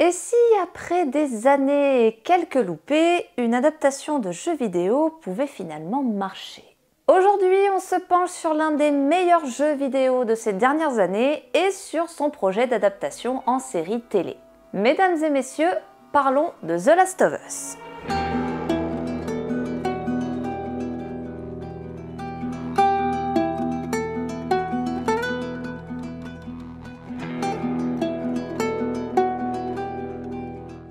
Et si, après des années et quelques loupés, une adaptation de jeu vidéo pouvait finalement marcher? Aujourd'hui, on se penche sur l'un des meilleurs jeux vidéo de ces dernières années et sur son projet d'adaptation en série télé. Mesdames et messieurs, parlons de The Last of Us.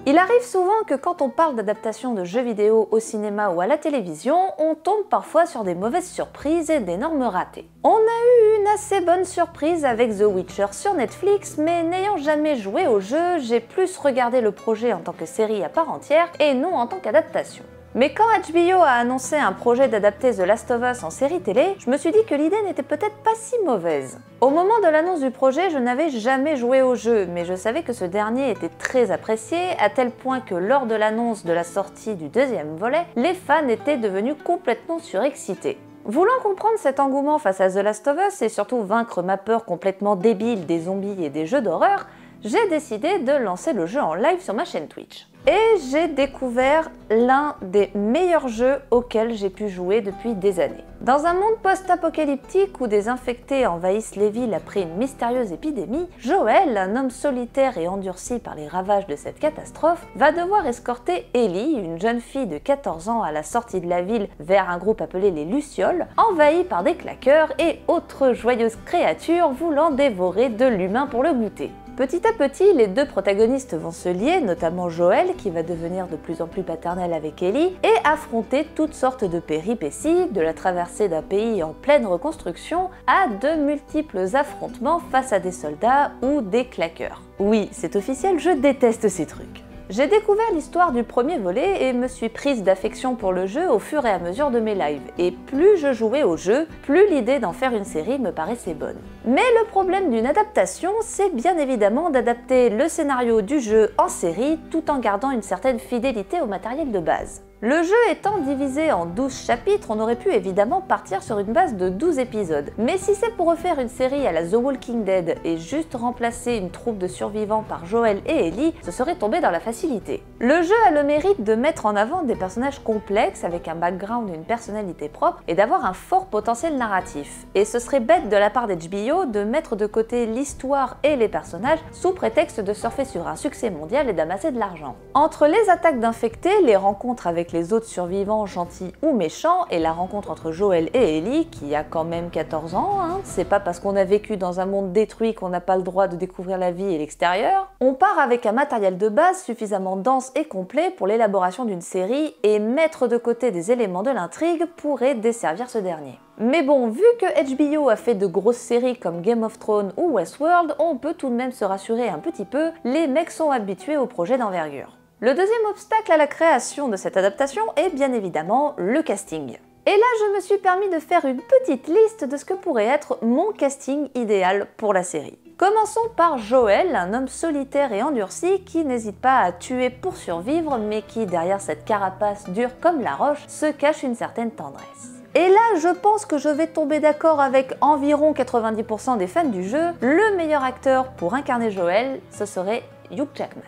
Il arrive souvent que quand on parle d'adaptation de jeux vidéo au cinéma ou à la télévision, on tombe parfois sur des mauvaises surprises et d'énormes ratés. On a eu une assez bonne surprise avec The Witcher sur Netflix, mais n'ayant jamais joué au jeu, j'ai plus regardé le projet en tant que série à part entière et non en tant qu'adaptation. Mais quand HBO a annoncé un projet d'adapter The Last of Us en série télé, je me suis dit que l'idée n'était peut-être pas si mauvaise. Au moment de l'annonce du projet, je n'avais jamais joué au jeu, mais je savais que ce dernier était très apprécié, à tel point que lors de l'annonce de la sortie du deuxième volet, les fans étaient devenus complètement surexcités. Voulant comprendre cet engouement face à The Last of Us et surtout vaincre ma peur complètement débile des zombies et des jeux d'horreur, j'ai décidé de lancer le jeu en live sur ma chaîne Twitch. Et j'ai découvert l'un des meilleurs jeux auxquels j'ai pu jouer depuis des années. Dans un monde post-apocalyptique où des infectés envahissent les villes après une mystérieuse épidémie, Joel, un homme solitaire et endurci par les ravages de cette catastrophe, va devoir escorter Ellie, une jeune fille de 14 ans à la sortie de la ville vers un groupe appelé les Lucioles, envahi par des claqueurs et autres joyeuses créatures voulant dévorer de l'humain pour le goûter. Petit à petit, les deux protagonistes vont se lier, notamment Joel qui va devenir de plus en plus paternel avec Ellie, et affronter toutes sortes de péripéties, de la traversée d'un pays en pleine reconstruction à de multiples affrontements face à des soldats ou des claqueurs. Oui, c'est officiel, je déteste ces trucs. J'ai découvert l'histoire du premier volet et me suis prise d'affection pour le jeu au fur et à mesure de mes lives, et plus je jouais au jeu, plus l'idée d'en faire une série me paraissait bonne. Mais le problème d'une adaptation, c'est bien évidemment d'adapter le scénario du jeu en série tout en gardant une certaine fidélité au matériel de base. Le jeu étant divisé en 12 chapitres, on aurait pu évidemment partir sur une base de 12 épisodes. Mais si c'est pour refaire une série à la The Walking Dead et juste remplacer une troupe de survivants par Joel et Ellie, ce serait tomber dans la facilité. Le jeu a le mérite de mettre en avant des personnages complexes avec un background et une personnalité propre et d'avoir un fort potentiel narratif. Et ce serait bête de la part d'HBO de mettre de côté l'histoire et les personnages sous prétexte de surfer sur un succès mondial et d'amasser de l'argent. Entre les attaques d'infectés, les rencontres avec les autres survivants gentils ou méchants et la rencontre entre Joel et Ellie, qui a quand même 14 ans, c'est pas parce qu'on a vécu dans un monde détruit qu'on n'a pas le droit de découvrir la vie et l'extérieur. On part avec un matériel de base suffisamment dense et complet pour l'élaboration d'une série et mettre de côté des éléments de l'intrigue pourrait desservir ce dernier. Mais bon, vu que HBO a fait de grosses séries comme Game of Thrones ou Westworld, on peut tout de même se rassurer un petit peu, les mecs sont habitués aux projets d'envergure. Le deuxième obstacle à la création de cette adaptation est bien évidemment le casting. Et là, je me suis permis de faire une petite liste de ce que pourrait être mon casting idéal pour la série. Commençons par Joel, un homme solitaire et endurci qui n'hésite pas à tuer pour survivre, mais qui, derrière cette carapace dure comme la roche, se cache une certaine tendresse. Et là, je pense que je vais tomber d'accord avec environ 90% des fans du jeu, le meilleur acteur pour incarner Joel, ce serait Hugh Jackman.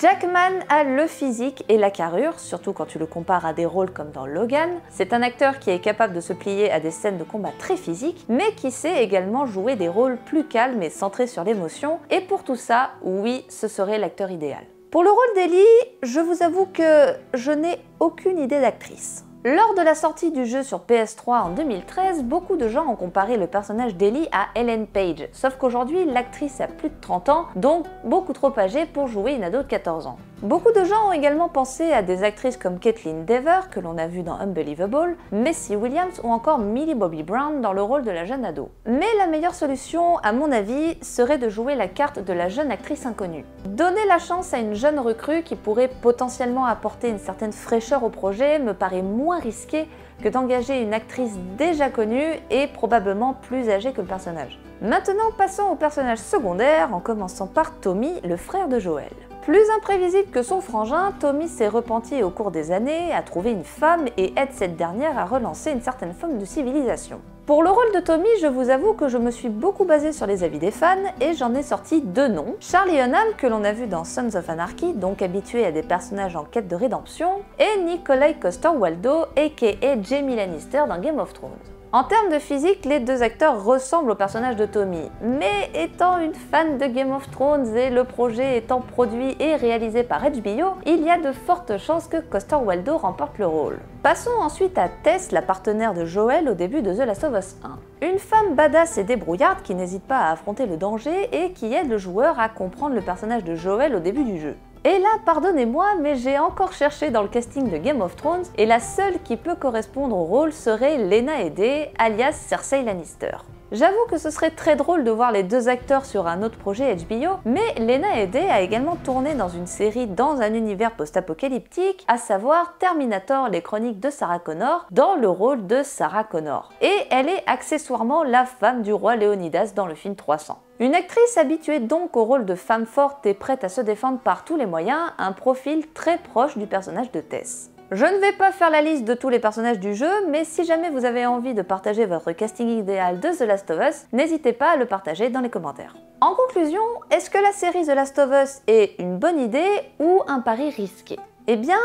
Jackman a le physique et la carrure, surtout quand tu le compares à des rôles comme dans Logan. C'est un acteur qui est capable de se plier à des scènes de combat très physiques, mais qui sait également jouer des rôles plus calmes et centrés sur l'émotion, et pour tout ça, oui, ce serait l'acteur idéal. Pour le rôle d'Ellie, je vous avoue que je n'ai aucune idée d'actrice. Lors de la sortie du jeu sur PS3 en 2013, beaucoup de gens ont comparé le personnage d'Ellie à Ellen Page, sauf qu'aujourd'hui l'actrice a plus de 30 ans, donc beaucoup trop âgée pour jouer une ado de 14 ans. Beaucoup de gens ont également pensé à des actrices comme Kaitlyn Dever, que l'on a vu dans Unbelievable, Maisie Williams ou encore Millie Bobby Brown dans le rôle de la jeune ado. Mais la meilleure solution, à mon avis, serait de jouer la carte de la jeune actrice inconnue. Donner la chance à une jeune recrue qui pourrait potentiellement apporter une certaine fraîcheur au projet me paraît moins risqué que d'engager une actrice déjà connue et probablement plus âgée que le personnage. Maintenant, passons au personnage secondaire en commençant par Tommy, le frère de Joel. Plus imprévisible que son frangin, Tommy s'est repenti au cours des années, a trouvé une femme et aide cette dernière à relancer une certaine forme de civilisation. Pour le rôle de Tommy, je vous avoue que je me suis beaucoup basée sur les avis des fans et j'en ai sorti 2 noms. Charlie Hunnam, que l'on a vu dans Sons of Anarchy, donc habitué à des personnages en quête de rédemption, et Nikolai Coster-Waldau, aka Jaime Lannister dans Game of Thrones. En termes de physique, les 2 acteurs ressemblent au personnage de Tommy, mais étant une fan de Game of Thrones et le projet étant produit et réalisé par HBO, il y a de fortes chances que Coster-Waldau remporte le rôle. Passons ensuite à Tess, la partenaire de Joel au début de The Last of Us 1. Une femme badass et débrouillarde qui n'hésite pas à affronter le danger et qui aide le joueur à comprendre le personnage de Joel au début du jeu. Et là, pardonnez-moi, mais j'ai encore cherché dans le casting de Game of Thrones et la seule qui peut correspondre au rôle serait Lena Headey, alias Cersei Lannister. J'avoue que ce serait très drôle de voir les 2 acteurs sur un autre projet HBO, mais Lena Headey a également tourné dans une série dans un univers post-apocalyptique, à savoir Terminator, les chroniques de Sarah Connor, dans le rôle de Sarah Connor. Et elle est accessoirement la femme du roi Léonidas dans le film 300. Une actrice habituée donc au rôle de femme forte et prête à se défendre par tous les moyens, un profil très proche du personnage de Tess. Je ne vais pas faire la liste de tous les personnages du jeu, mais si jamais vous avez envie de partager votre casting idéal de The Last of Us, n'hésitez pas à le partager dans les commentaires. En conclusion, est-ce que la série The Last of Us est une bonne idée ou un pari risqué? Eh bien,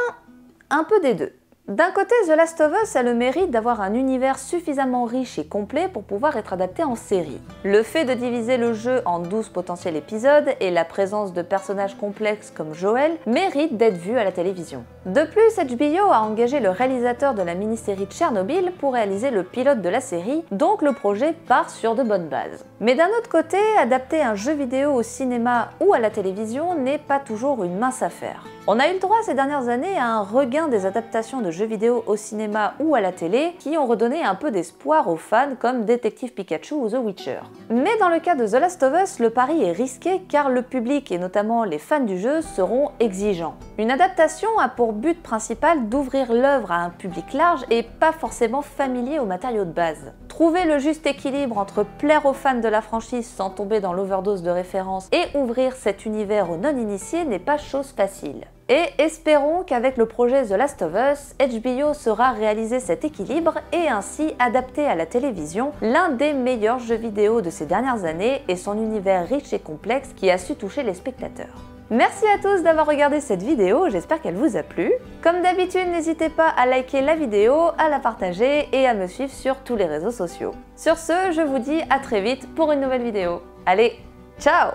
un peu des deux. D'un côté, The Last of Us a le mérite d'avoir un univers suffisamment riche et complet pour pouvoir être adapté en série. Le fait de diviser le jeu en 12 potentiels épisodes et la présence de personnages complexes comme Joel mérite d'être vu à la télévision. De plus, HBO a engagé le réalisateur de la mini-série Tchernobyl pour réaliser le pilote de la série, donc le projet part sur de bonnes bases. Mais d'un autre côté, adapter un jeu vidéo au cinéma ou à la télévision n'est pas toujours une mince affaire. On a eu le droit ces dernières années à un regain des adaptations de jeux vidéo au cinéma ou à la télé qui ont redonné un peu d'espoir aux fans comme Détective Pikachu ou The Witcher. Mais dans le cas de The Last of Us, le pari est risqué car le public et notamment les fans du jeu seront exigeants. Une adaptation a pour but principal d'ouvrir l'œuvre à un public large et pas forcément familier aux matériaux de base. Trouver le juste équilibre entre plaire aux fans de la franchise sans tomber dans l'overdose de références et ouvrir cet univers aux non-initiés n'est pas chose facile. Et espérons qu'avec le projet The Last of Us, HBO saura réaliser cet équilibre et ainsi adapter à la télévision l'un des meilleurs jeux vidéo de ces dernières années et son univers riche et complexe qui a su toucher les spectateurs. Merci à tous d'avoir regardé cette vidéo, j'espère qu'elle vous a plu. Comme d'habitude, n'hésitez pas à liker la vidéo, à la partager et à me suivre sur tous les réseaux sociaux. Sur ce, je vous dis à très vite pour une nouvelle vidéo. Allez, ciao!